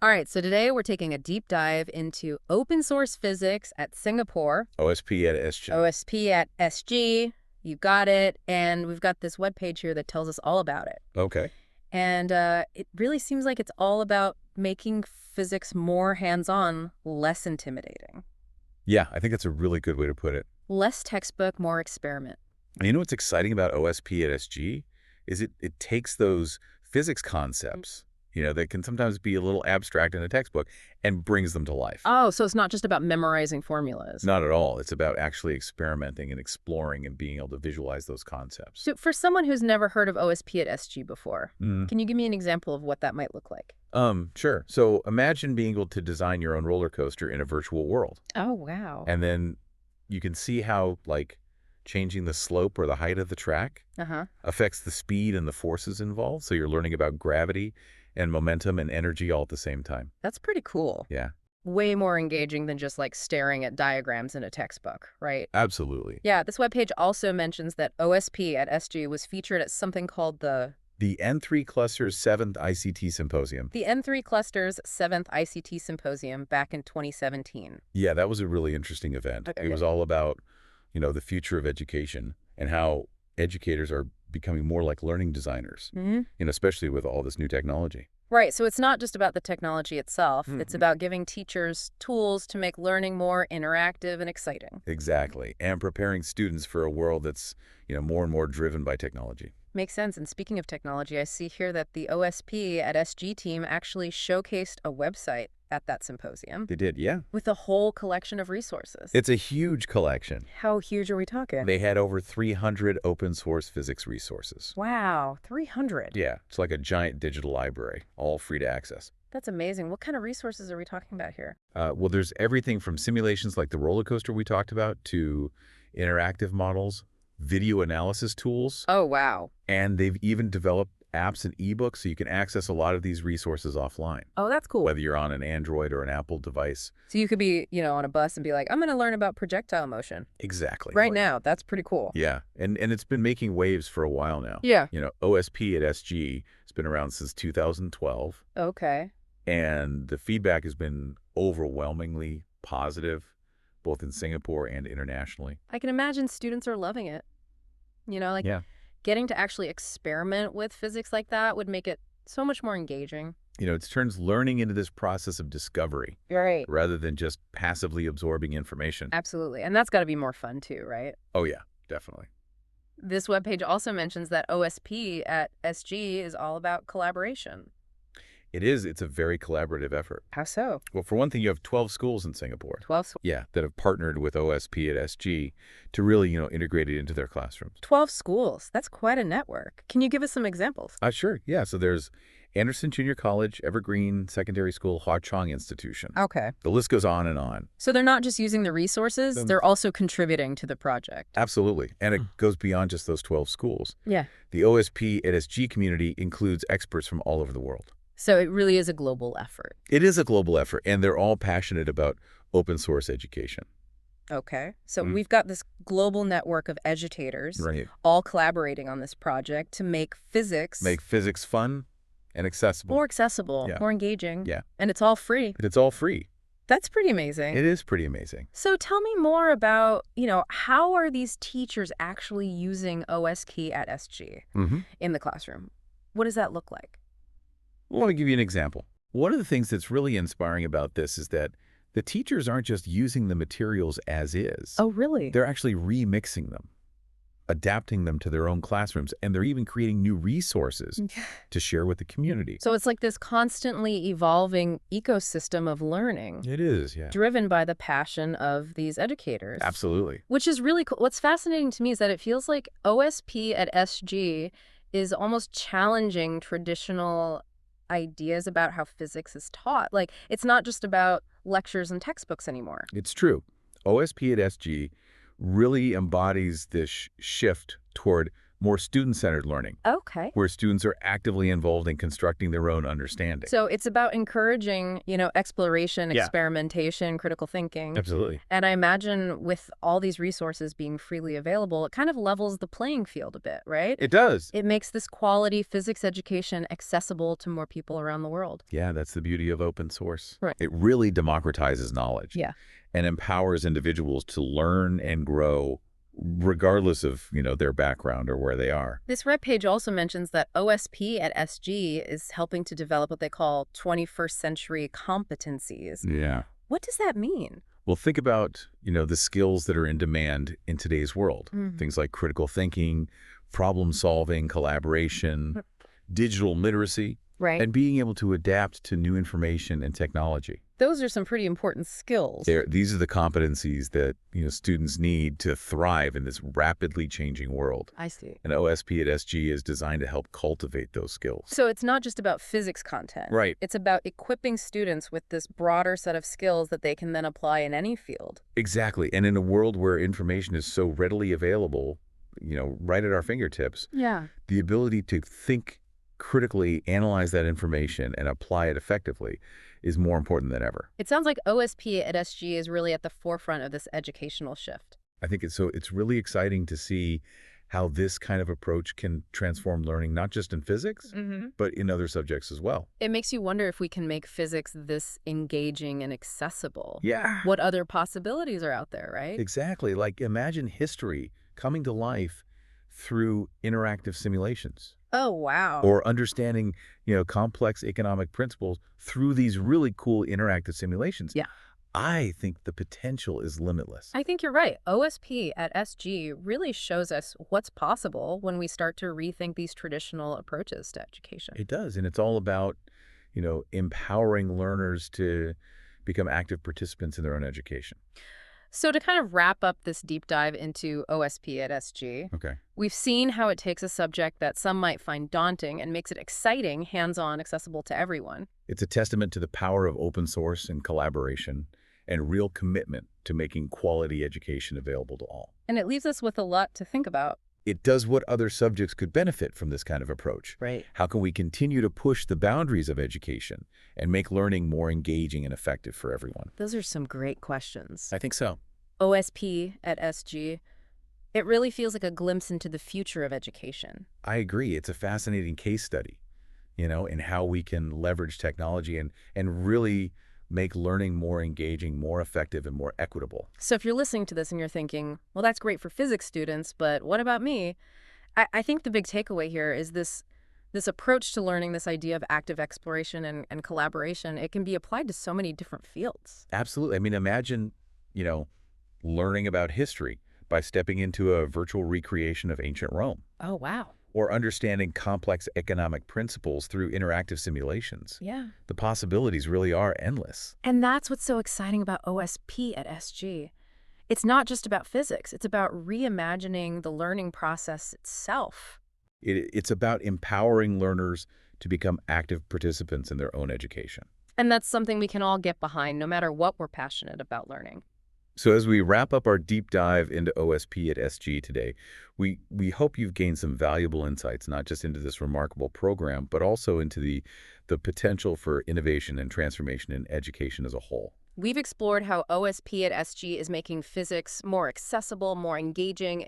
All right, so today we're taking a deep dive into open source physics at Singapore, OSP at SG. OSP at SG. You got it. And we've got this webpage here that tells us all about it. Okay. And it really seems like it's all about making physics more hands-on, less intimidating. Yeah, I think that's a really good way to put it. Less textbook, more experiment. And you know what's exciting about OSP at SG is it takes those physics concepts, that can sometimes be a little abstract in a textbook and brings them to life. Oh, so it's not just about memorizing formulas. Not at all. It's about actually experimenting and exploring and being able to visualize those concepts. So for someone who's never heard of OSP at SG before, Mm. can you give me an example of what that might look like? Sure. So imagine being able to design your own roller coaster in a virtual world. Oh, wow. And then you can see how, changing the slope or the height of the track affects the speed and the forces involved. So you're learning about gravity and momentum and energy all at the same time. That's pretty cool. Yeah, Way more engaging than just staring at diagrams in a textbook, right? absolutely. Yeah, this webpage also mentions that OSP at SG was featured at something called the The N3 Cluster's 7th ICT Symposium. N3 Cluster's 7th ICT Symposium back in 2017. Yeah, that was a really interesting event. Okay, It was all about, the future of education and how educators are becoming more like learning designers, especially with all this new technology. Right, so it's not just about the technology itself. It's about giving teachers tools to make learning more interactive and exciting. Exactly. And preparing students for a world that's, more and more driven by technology. Makes sense. And speaking of technology, I see here that the OSP at SG team actually showcased a website at that symposium They did, yeah. with a whole collection of resources. It's a huge collection. How huge are we talking? They had over 300 open source physics resources. Wow, 300. Yeah, it's like a giant digital library, all free to access. That's amazing. What kind of resources are we talking about here? Well, there's everything from simulations like the roller coaster we talked about to interactive models, video analysis tools, Oh, wow. and they've even developed apps and ebooks so you can access a lot of these resources offline, Oh, that's cool. whether you're on an Android or an Apple device. So you could be, on a bus and be like, I'm going to learn about projectile motion Exactly. right now. That's pretty cool. Yeah, and it's been making waves for a while now. Yeah. OSP at SG has been around since 2012, Okay. and the feedback has been overwhelmingly positive, both in Singapore and internationally. I can imagine students are loving it. Yeah. Getting to actually experiment with physics like that would make it so much more engaging. It turns learning into this process of discovery Right. rather than just passively absorbing information. Absolutely. And that's got to be more fun too, right? Oh, yeah, definitely. This webpage also mentions that OSP at SG is all about collaboration. It is. It's a very collaborative effort. How so? Well, for one thing, you have 12 schools in Singapore. 12, Yeah, that have partnered with OSP at SG to really, integrate it into their classrooms. 12 schools. That's quite a network. Can you give us some examples? Sure. Yeah. So there's Anderson Junior College, Evergreen Secondary School, Hua Chong Institution. Okay. The list goes on and on. So they're not just using the resources, they're also contributing to the project. Absolutely. And it goes beyond just those 12 schools. Yeah. The OSP at SG community includes experts from all over the world. So it really is a global effort. It is a global effort, and they're all passionate about open source education. Okay. So we've got this global network of educators Right. all collaborating on this project to make physics Make physics fun and accessible. more accessible, Yeah. more engaging. Yeah. And it's all free. But it's all free. That's pretty amazing. It is pretty amazing. So tell me more about, how are these teachers actually using OSP at SG in the classroom? What does that look like? I want to give you an example. One of the things that's really inspiring about this is that the teachers aren't just using the materials as is. Oh, really? They're actually remixing them, adapting them to their own classrooms, and they're even creating new resources to share with the community. So it's like this constantly evolving ecosystem of learning. It is, yeah. Driven by the passion of these educators. Absolutely. Which is really cool. What's fascinating to me is that it feels like OSP at SG is almost challenging traditional ideas about how physics is taught. It's not just about lectures and textbooks anymore. It's true. OSP at SG really embodies this shift toward more student-centered learning, Okay. where students are actively involved in constructing their own understanding. So it's about encouraging, exploration, Yeah, experimentation, critical thinking. absolutely. And I imagine with all these resources being freely available, it kind of levels the playing field a bit, right? It does. It makes this quality physics education accessible to more people around the world. Yeah, that's the beauty of open source. Right. It really democratizes knowledge Yeah. and empowers individuals to learn and grow regardless of, their background or where they are. This webpage also mentions that OSP at SG is helping to develop what they call 21st century competencies. Yeah. What does that mean? Well, think about, the skills that are in demand in today's world. Things like critical thinking, problem solving, collaboration, digital literacy, Right. and being able to adapt to new information and technology. Those are some pretty important skills. These are the competencies that, students need to thrive in this rapidly changing world. I see. And OSP at SG is designed to help cultivate those skills. So it's not just about physics content. Right. It's about equipping students with this broader set of skills that they can then apply in any field. Exactly. And in a world where information is so readily available, right at our fingertips, Yeah. the ability to think critically, analyze that information, and apply it effectively is more important than ever. It sounds like OSP at SG is really at the forefront of this educational shift. I think it's really exciting to see how this kind of approach can transform learning, not just in physics, but in other subjects as well. It makes you wonder if we can make physics this engaging and accessible. Yeah. What other possibilities are out there, right? Exactly. Like imagine history coming to life through interactive simulations. Oh, wow. Or understanding, complex economic principles through these really cool interactive simulations. Yeah. I think the potential is limitless. I think you're right. OSP at SG really shows us what's possible when we start to rethink these traditional approaches to education. It does, and it's all about, empowering learners to become active participants in their own education. So to kind of wrap up this deep dive into OSP at SG, Okay. we've seen how it takes a subject that some might find daunting and makes it exciting, hands-on, accessible to everyone. It's a testament to the power of open source and collaboration and real commitment to making quality education available to all. And it leaves us with a lot to think about. It does what other subjects could benefit from this kind of approach. Right. How can we continue to push the boundaries of education and make learning more engaging and effective for everyone? Those are some great questions. I think so. OSP at SG, it really feels like a glimpse into the future of education. I agree. It's a fascinating case study, in how we can leverage technology and really make learning more engaging, more effective, and more equitable. So if you're listening to this and you're thinking, well, that's great for physics students, but what about me? I think the big takeaway here is this approach to learning, this idea of active exploration and collaboration. It can be applied to so many different fields. Absolutely. I mean, imagine, learning about history by stepping into a virtual recreation of ancient Rome. Oh, wow. Or understanding complex economic principles through interactive simulations. Yeah. The possibilities really are endless. And that's what's so exciting about OSP at SG. It's not just about physics. It's about reimagining the learning process itself. It's about empowering learners to become active participants in their own education. And that's something we can all get behind, no matter what we're passionate about learning. So as we wrap up our deep dive into OSP at SG today, we hope you've gained some valuable insights, not just into this remarkable program, but also into the potential for innovation and transformation in education as a whole. We've explored how OSP at SG is making physics more accessible, more engaging,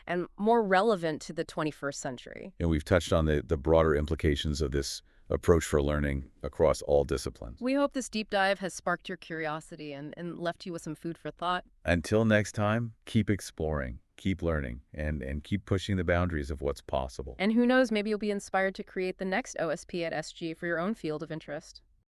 and more relevant to the 21st century. And we've touched on the broader implications of this approach for learning across all disciplines. We hope this deep dive has sparked your curiosity and left you with some food for thought. Until next time, keep exploring, keep learning, and keep pushing the boundaries of what's possible. And who knows, maybe you'll be inspired to create the next OSP at SG for your own field of interest.